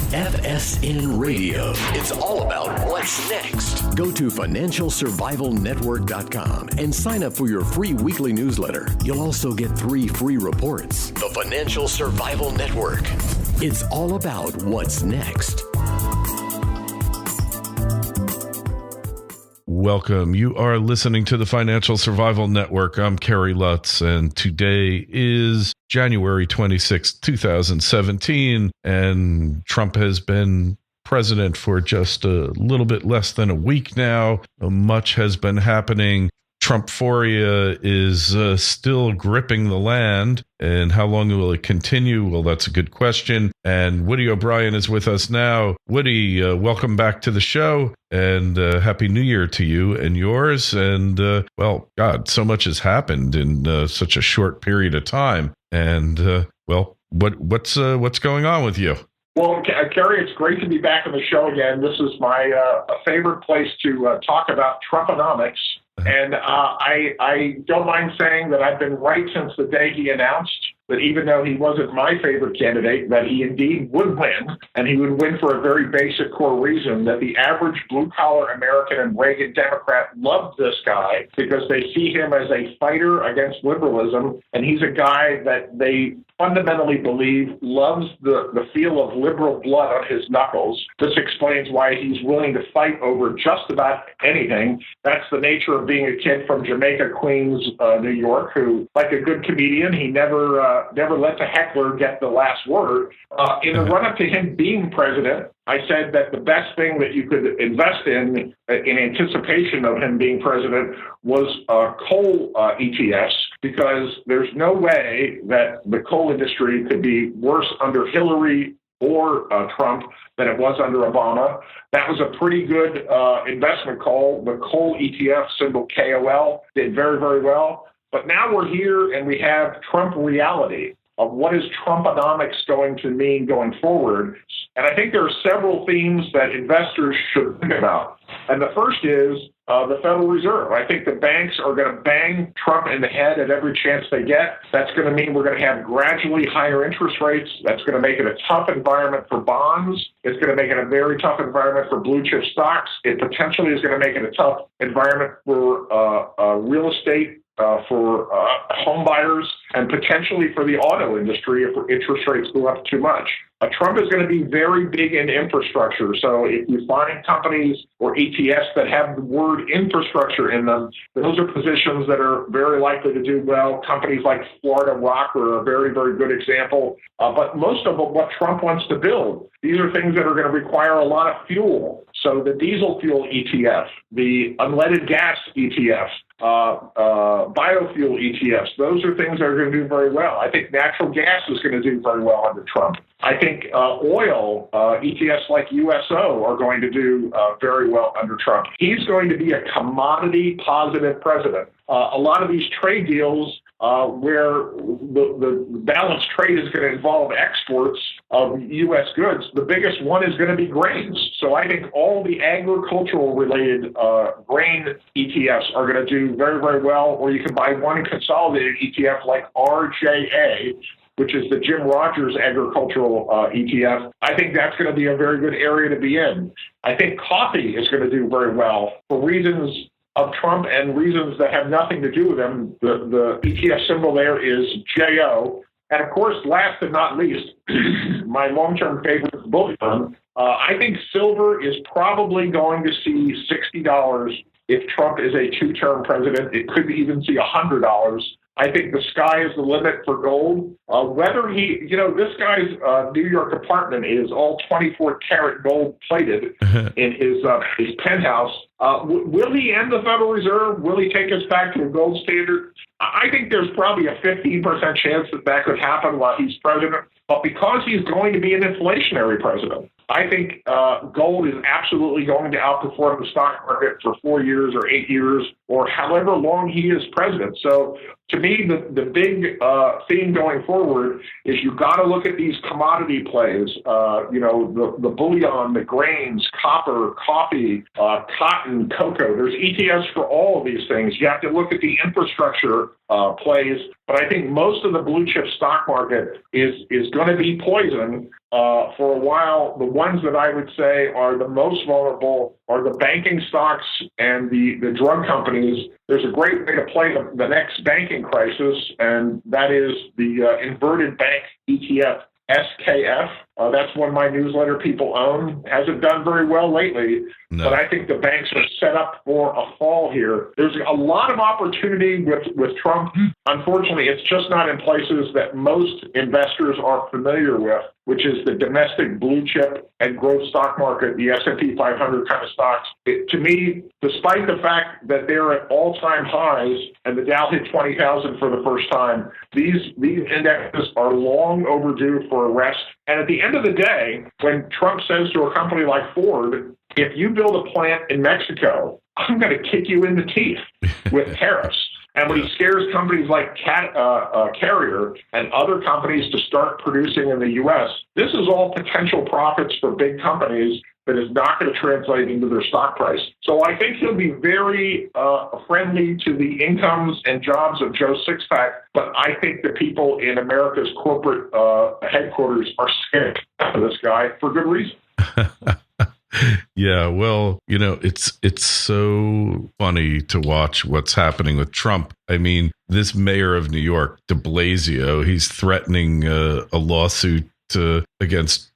FSN Radio. It's all about what's next. Go to financialsurvivalnetwork.com and sign up for your free weekly newsletter. You'll also get 3 free reports. The Financial Survival Network. It's all about what's next. Welcome. You are listening to the Financial Survival Network. I'm Kerry Lutz, and today is January 26, 2017, and Trump has been president for just a little bit less than a week now. Much has been happening. Trumphoria is still gripping the land, and how long will it continue? Well, that's a good question. And Woody O'Brien is with us now. Woody, welcome back to the show, and Happy New Year to you and yours. And, well, God, so much has happened in such a short period of time. And, well, what's going on with you? Well, Kerry, it's great to be back on the show again. This is my favorite place to talk about Trumpnomics. And I don't mind saying that I've been right since the day he announced that even though he wasn't my favorite candidate, that he indeed would win, and he would win for a very basic core reason, that the average blue-collar American and Reagan Democrat loved this guy because they see him as a fighter against liberalism, and he's a guy that they fundamentally believe loves the feel of liberal blood on his knuckles. This explains why he's willing to fight over just about anything. That's the nature of being a kid from Jamaica, Queens, New York, who, like a good comedian, he never let the heckler get the last word. In the run-up to him being president, I said that the best thing that you could invest in anticipation of him being president was coal ETFs, because there's no way that the coal industry could be worse under Hillary or Trump than it was under Obama. That was a pretty good investment call. The coal ETF, symbol KOL, did very, very well. But now we're here and we have Trump reality of what is Trumponomics going to mean going forward. And I think there are several themes that investors should think about. And the first is the Federal Reserve. I think the banks are going to bang Trump in the head at every chance they get. That's going to mean we're going to have gradually higher interest rates. That's going to make it a tough environment for bonds. It's going to make it a very tough environment for blue chip stocks. It potentially is going to make it a tough environment for real estate, for home buyers, and potentially for the auto industry if interest rates go up too much. Trump is going to be very big in infrastructure. So if you find companies or ETFs that have the word infrastructure in them, those are positions that are very likely to do well. Companies like Florida Rock are a very, very good example. But most of what Trump wants to build, these are things that are going to require a lot of fuel. So the diesel fuel ETF, the unleaded gas ETF, biofuel ETFs, those are things that are going to do very well. I think natural gas is going to do very well under Trump. I think oil ETFs like USO are going to do very well under Trump. He's going to be a commodity positive president. A lot of these trade deals where the balanced trade is going to involve exports of U.S. goods, the biggest one is going to be grains. So I think all the agricultural related grain ETFs are going to do very, very well, or you can buy one consolidated ETF like RJA, which is the Jim Rogers agricultural ETF. I think that's going to be a very good area to be in. I think coffee is going to do very well for reasons of Trump and reasons that have nothing to do with him. The ETF symbol there is JO. And of course, last but not least, my long-term favorite is bullion. I think silver is probably going to see $60 if Trump is a two-term president. It could even see $100. I think the sky is the limit for gold. Whether he, this guy's New York apartment is all 24-karat gold plated in his penthouse. Will he end the Federal Reserve? Will he take us back to a gold standard? I think there's probably a 15% chance that could happen while he's president. But because he's going to be an inflationary president, I think gold is absolutely going to outperform the stock market for 4 years or 8 years or however long he is president. So to me, the big theme going forward is you've got to look at these commodity plays, the bullion, the grains, copper, coffee, cotton, cotton, cocoa. There's ETFs for all of these things. You have to look at the infrastructure plays, but I think most of the blue chip stock market is going to be poison for a while. The ones that I would say are the most vulnerable are the banking stocks and the drug companies. There's a great way to play the next banking crisis, and that is the inverted bank ETF. SKF. That's one my newsletter people own. Hasn't done very well lately, but I think the banks are set up for a fall here. There's a lot of opportunity with Trump. Unfortunately, it's just not in places that most investors are familiar with, which is the domestic blue chip and growth stock market, the S&P 500 kind of stocks. To me, despite the fact that they're at all-time highs and the Dow hit 20,000 for the first time, these indexes are long overdue for a rest. And at the end of the day, when Trump says to a company like Ford, if you build a plant in Mexico, I'm going to kick you in the teeth with tariffs. And when he scares companies like Kerry and other companies to start producing in the U.S., this is all potential profits for big companies that is not going to translate into their stock price. So I think he'll be very friendly to the incomes and jobs of Joe Sixpack, but I think the people in America's corporate headquarters are scared of this guy for good reason. Yeah, well, it's so funny to watch what's happening with Trump. I mean, this mayor of New York, de Blasio, he's threatening a lawsuit against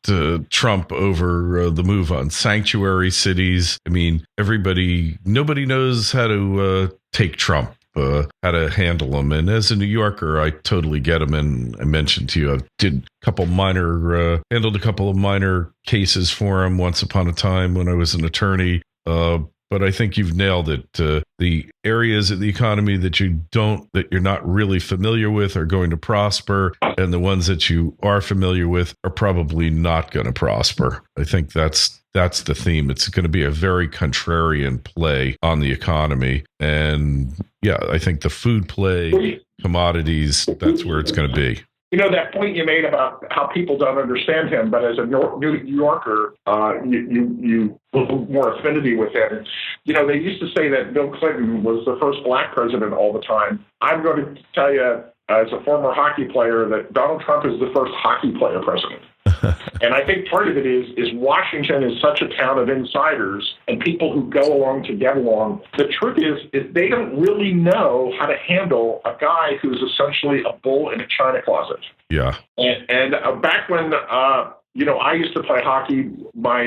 Trump over the move on sanctuary cities. I mean, nobody knows how to take Trump. How to handle him. And as a New Yorker, I totally get him. And I mentioned to you, I handled a couple of minor cases for him once upon a time when I was an attorney. But I think you've nailed it. The areas of the economy that you're not really familiar with are going to prosper, and the ones that you are familiar with are probably not going to prosper. I think that's the theme. It's going to be a very contrarian play on the economy. And yeah, I think the food play, commodities, that's where it's going to be. That point you made about how people don't understand him, but as a New Yorker, you more affinity with him. They used to say that Bill Clinton was the first black president all the time. I'm going to tell you, as a former hockey player, that Donald Trump is the first hockey player president. And I think part of it is Washington is such a town of insiders and people who go along to get along. The truth is they don't really know how to handle a guy who's essentially a bull in a china closet. Yeah. And back when I used to play hockey, my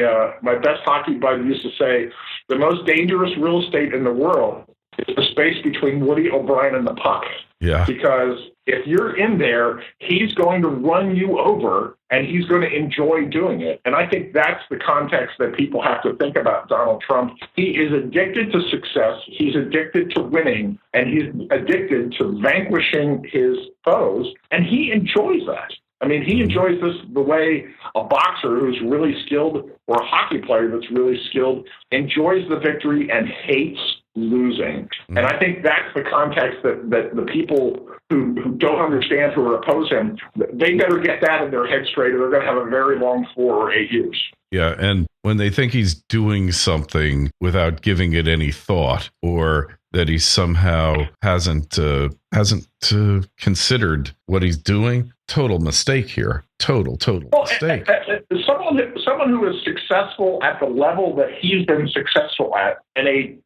best hockey buddy used to say the most dangerous real estate in the world is the space between Woody O'Brien and the puck. Yeah. Because if you're in there, he's going to run you over and he's going to enjoy doing it. And I think that's the context that people have to think about Donald Trump. He is addicted to success. He's addicted to winning, and he's addicted to vanquishing his foes. And he enjoys that. I mean, he enjoys this the way a boxer who's really skilled or a hockey player that's really skilled enjoys the victory and hates losing. And I think that's the context that the people who don't understand, who oppose him, they better get that in their head straight, or they're going to have a very long 4 or 8 years. Yeah, and when they think he's doing something without giving it any thought, or that he somehow hasn't considered what he's doing, total mistake here. Total mistake. Someone who is successful at the level that he's been successful at in a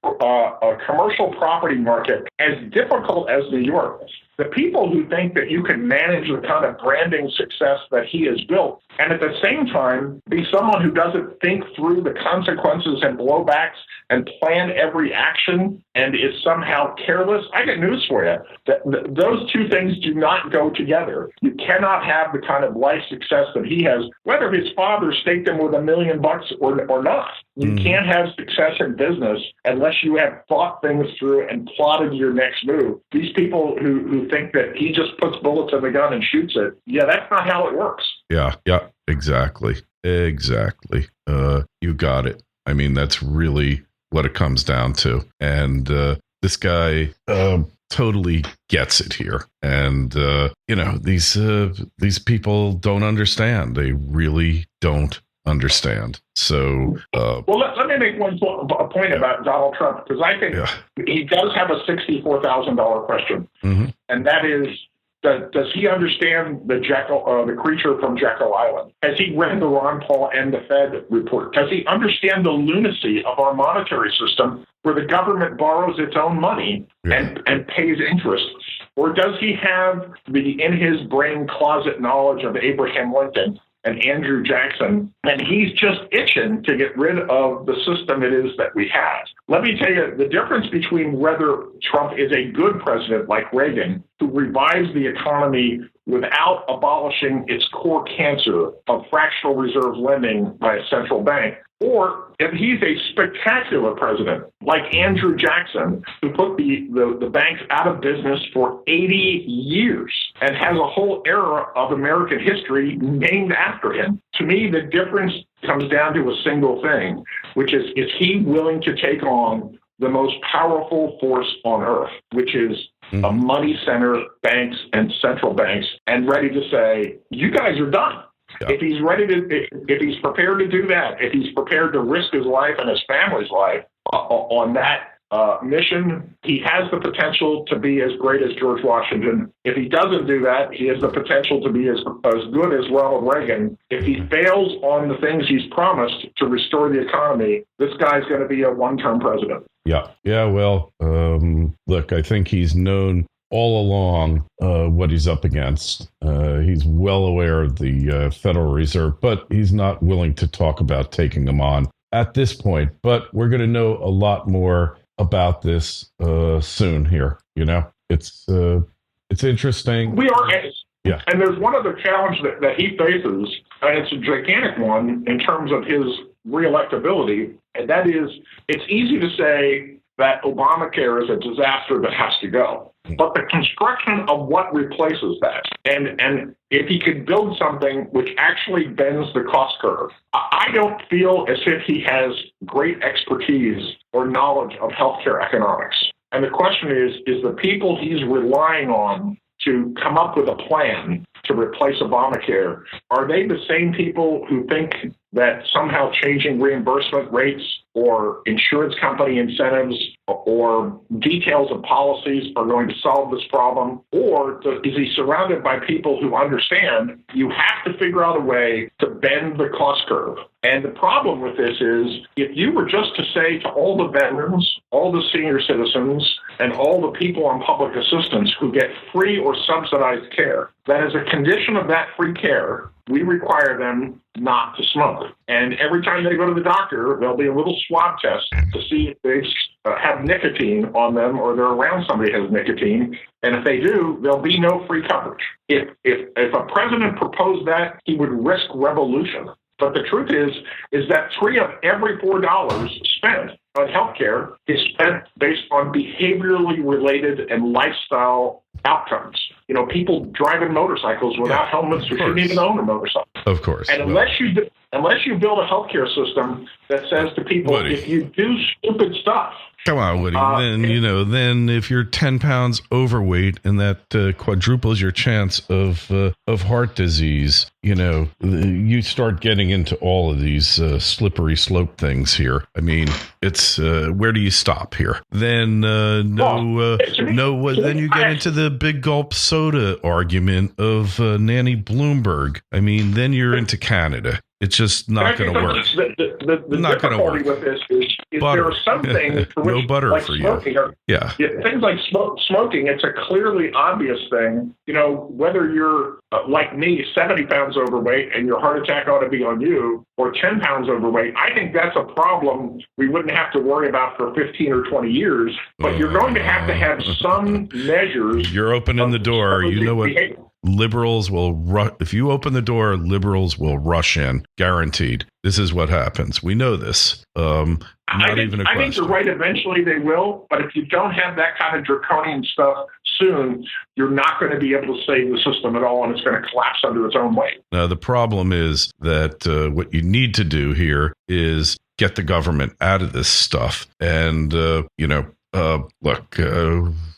commercial property market as difficult as New York is. The people who think that you can manage the kind of branding success that he has built, and at the same time be someone who doesn't think through the consequences and blowbacks and plan every action and is somehow careless, I got news for you. Those two things do not go together. You cannot have the kind of life success that he has, whether his father staked him with $1 million or not. You can't have success in business unless you have thought things through and plotted your next move. These people who think that he just puts bullets in the gun and shoots it, that's not how it works. Yeah, exactly. You got it. I mean, that's really what it comes down to. And this guy totally gets it here. And these people don't understand. They really don't understand. So, well, let me make a point about Donald Trump, because I think he does have a $64,000 question, and that is, does he understand the creature from Jekyll Island? Has he read the Ron Paul and the Fed report? Does he understand the lunacy of our monetary system, where the government borrows its own money and pays interest? Or does he have the in his brain closet knowledge of Abraham Lincoln and Andrew Jackson, and he's just itching to get rid of the system it is that we have? Let me tell you the difference between whether Trump is a good president like Reagan, who revives the economy without abolishing its core cancer of fractional reserve lending by a central bank, or if he's a spectacular president like Andrew Jackson, who put the banks out of business for 80 years and has a whole era of American history named after him. To me, the difference comes down to a single thing, which is he willing to take on the most powerful force on earth, which is a money center, banks and central banks, and ready to say, you guys are done. Yeah. If he's prepared to do that, if he's prepared to risk his life and his family's life on that mission, he has the potential to be as great as George Washington. If he doesn't do that, he has the potential to be as good as Ronald Reagan. If he fails on the things he's promised to restore the economy, this guy's going to be a one-term president. Yeah. Well, look, I think he's known all along what he's up against. He's well aware of the Federal Reserve, but he's not willing to talk about taking them on at this point. But we're going to know a lot more about this soon here. You know, it's interesting. We are. Yeah. And there's one other challenge that he faces, and it's a gigantic one in terms of his reelectability, and that is, it's easy to say that Obamacare is a disaster that has to go. But the construction of what replaces that, and if he could build something which actually bends the cost curve, I don't feel as if he has great expertise or knowledge of healthcare economics. And the question is the people he's relying on to come up with a plan to replace Obamacare, are they the same people who think that somehow changing reimbursement rates or insurance company incentives or details of policies are going to solve this problem? Or is he surrounded by people who understand you have to figure out a way to bend the cost curve? And the problem with this is, if you were just to say to all the veterans, all the senior citizens, and all the people on public assistance who get free or subsidized care, that as a condition of that free care, we require them not to smoke. And every time they go to the doctor, there'll be a little swab test to see if they have nicotine on them or they're around somebody who has nicotine. And if they do, there'll be no free coverage. If a president proposed that, he would risk revolution. But the truth is that $3 of every $4 spent on healthcare is spent based on behaviorally related and lifestyle outcomes. You know, people driving motorcycles without helmets who shouldn't even own a motorcycle. Of course. And unless you build a healthcare system that says to people, if you do stupid stuff, come on, Woody. Then if you're 10 pounds overweight and that quadruples your chance of heart disease, you start getting into all of these slippery slope things here. I mean, it's where do you stop here? Then then you get into the big gulp soda argument of Nanny Bloomberg. I mean, then you're into Canada. It's just not going to work. The difficulty with this is there are some things for which, no butter like for smoking, you. Yeah. Things like smoking, it's a clearly obvious thing. Whether you're like me, 70 pounds overweight, and your heart attack ought to be on you, or 10 pounds overweight, I think that's a problem we wouldn't have to worry about for 15 or 20 years. But you're going to have some measures. You're opening the door. You know what? Liberals will if you open the door, liberals will rush in, guaranteed. This is what happens. We know this. Not even a question. I think you're right. Eventually they will, but if you don't have that kind of draconian stuff soon, you're not going to be able to save the system at all, and it's going to collapse under its own weight. Now, the problem is that what you need to do here is get the government out of this stuff and, look,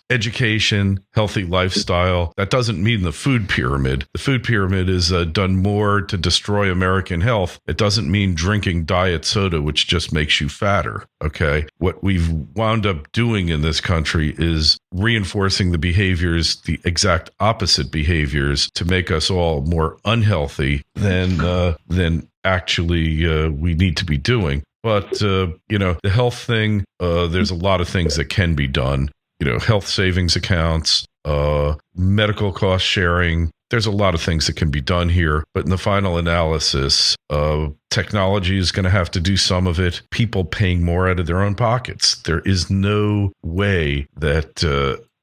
education, healthy lifestyle, that doesn't mean the food pyramid. The food pyramid has done more to destroy American health. It doesn't mean drinking diet soda, which just makes you fatter. Okay. What we've wound up doing in this country is reinforcing the behaviors, the exact opposite behaviors, to make us all more unhealthy than actually we need to be doing. But, the health thing, there's a lot of things that can be done. Health savings accounts, medical cost sharing. There's a lot of things that can be done here. But in the final analysis, technology is going to have to do some of it. People paying more out of their own pockets. There is no way that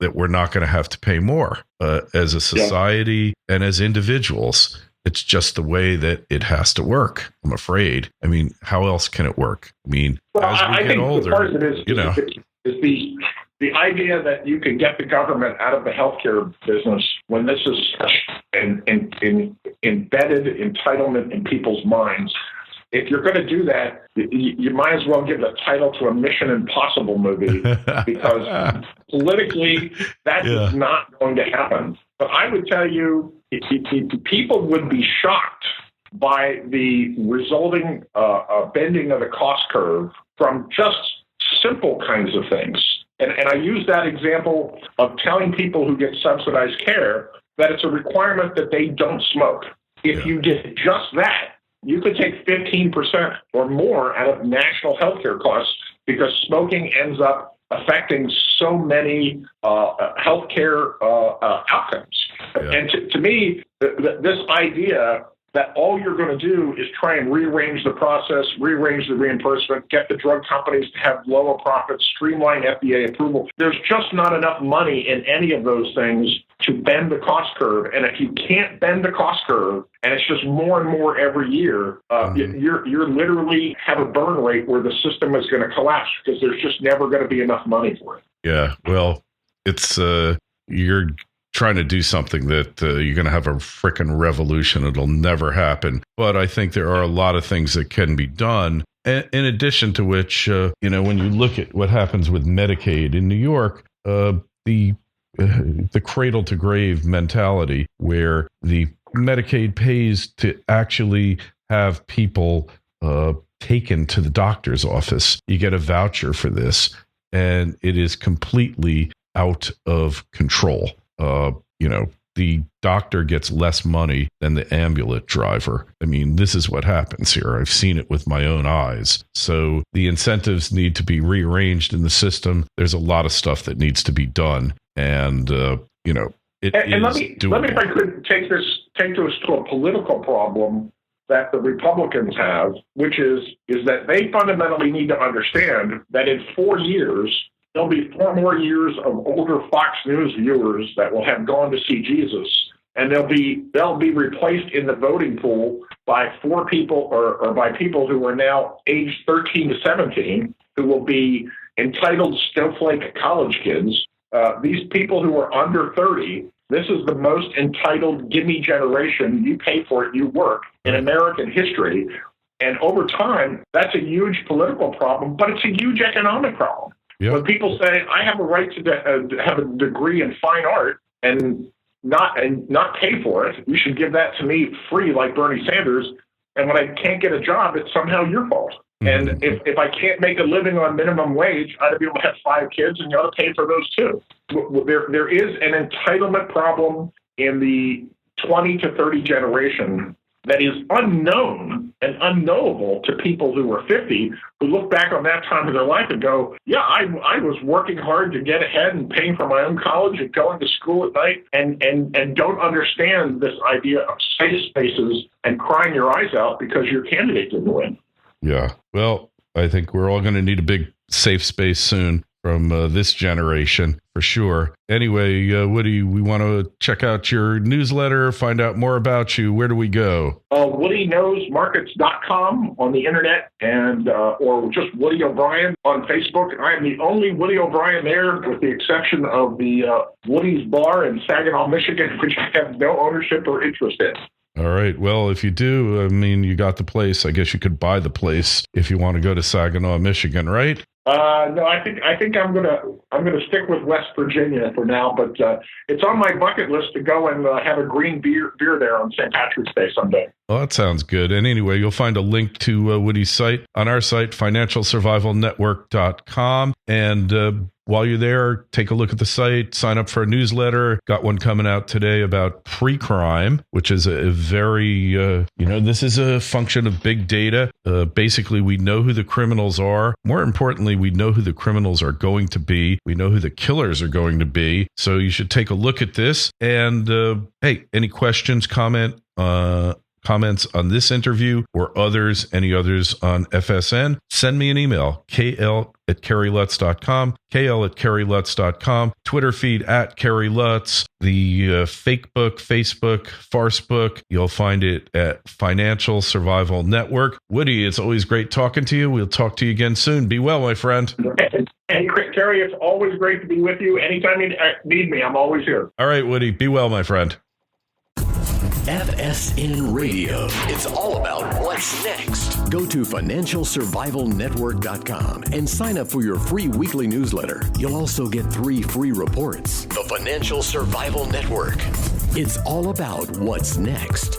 we're not going to have to pay more as a society and as individuals. It's just the way that it has to work, I'm afraid. I mean, how else can it work? I mean, as we get older, part of it is the idea that you can get the government out of the healthcare business when this is such an embedded entitlement in people's minds. If you're going to do that, you might as well give the title to a Mission Impossible movie, because politically that is not going to happen. But I would tell you, people would be shocked by the resulting bending of the cost curve from just simple kinds of things. And I use that example of telling people who get subsidized care that it's a requirement that they don't smoke. If you did just that, you could take 15% or more out of national healthcare costs, because smoking ends up affecting so many healthcare outcomes. Yeah. And to me, this idea that all you're going to do is try and rearrange the process, rearrange the reimbursement, get the drug companies to have lower profits, streamline FDA approval. There's just not enough money in any of those things to bend the cost curve. And if you can't bend the cost curve, and it's just more and more every year, you're literally have a burn rate where the system is going to collapse, because there's just never going to be enough money for it. Yeah, well, it's you're trying to do something that you're going to have a frickin' revolution. It'll never happen. But I think there are a lot of things that can be done. In addition to which, when you look at what happens with Medicaid in New York, the cradle to grave mentality, where the Medicaid pays to actually have people taken to the doctor's office. You get a voucher for this, and it is completely out of control. The doctor gets less money than the ambulance driver. I mean, this is what happens here. I've seen it with my own eyes. So the incentives need to be rearranged in the system. There's a lot of stuff that needs to be done. And, let me if I could take us to a political problem that the Republicans have, which is that they fundamentally need to understand that in 4 years, there'll be 4 more years of older Fox News viewers that will have gone to see Jesus, and they'll be replaced in the voting pool by 4 people or by people who are now aged 13 to 17, who will be entitled snowflake college kids. These people who are under 30, this is the most entitled gimme generation. You pay for it, you work, in American history. And over time, that's a huge political problem, but it's a huge economic problem. Yep. When people say, I have a right to have a degree in fine art and not pay for it, you should give that to me free, like Bernie Sanders. And when I can't get a job, it's somehow your fault. Mm-hmm. And if I can't make a living on minimum wage, I ought to be able to have 5 kids, and you ought to pay for those too. There is an entitlement problem in the 20 to 30 generation that is unknown and unknowable to people who are 50, who look back on that time of their life and go, yeah, I was working hard to get ahead and paying for my own college and going to school at night, and don't understand this idea of safe spaces and crying your eyes out because your candidate didn't win. Yeah. Well, I think we're all going to need a big safe space soon from this generation, for sure. Anyway, Woody, we want to check out your newsletter, find out more about you. Where do we go? WoodyKnowsMarkets.com on the internet, and or just Woody O'Brien on Facebook. I am the only Woody O'Brien there, with the exception of the Woody's Bar in Saginaw, Michigan, which I have no ownership or interest in. All right. Well, if you do, I mean, you got the place. I guess you could buy the place if you want to go to Saginaw, Michigan, right? No, I think I'm gonna stick with West Virginia for now, but it's on my bucket list to go and have a green beer there on St. Patrick's Day someday. Well, that sounds good. And anyway, you'll find a link to Woody's site on our site, financialsurvivalnetwork.com. And while you're there, take a look at the site, sign up for a newsletter. Got one coming out today about pre-crime, which is a very, this is a function of big data. Basically, we know who the criminals are. More importantly, we know who the criminals are going to be. We know who the killers are going to be. So you should take a look at this. And hey, any questions, comments on this interview or any others on FSN, send me an email, kl@kerrylutz.com, kl@kerrylutz.com, Twitter feed @KerryLutz, the fake book, Facebook, farce book. You'll find it at Financial Survival Network. Woody, it's always great talking to you. We'll talk to you again soon. Be well, my friend. And Kerry, it's always great to be with you. Anytime you need me, I'm always here. All right, Woody, be well, my friend. FSN Radio. It's all about what's next. Go to financialsurvivalnetwork.com and sign up for your free weekly newsletter. You'll also get 3 free reports. The Financial Survival Network. It's all about what's next.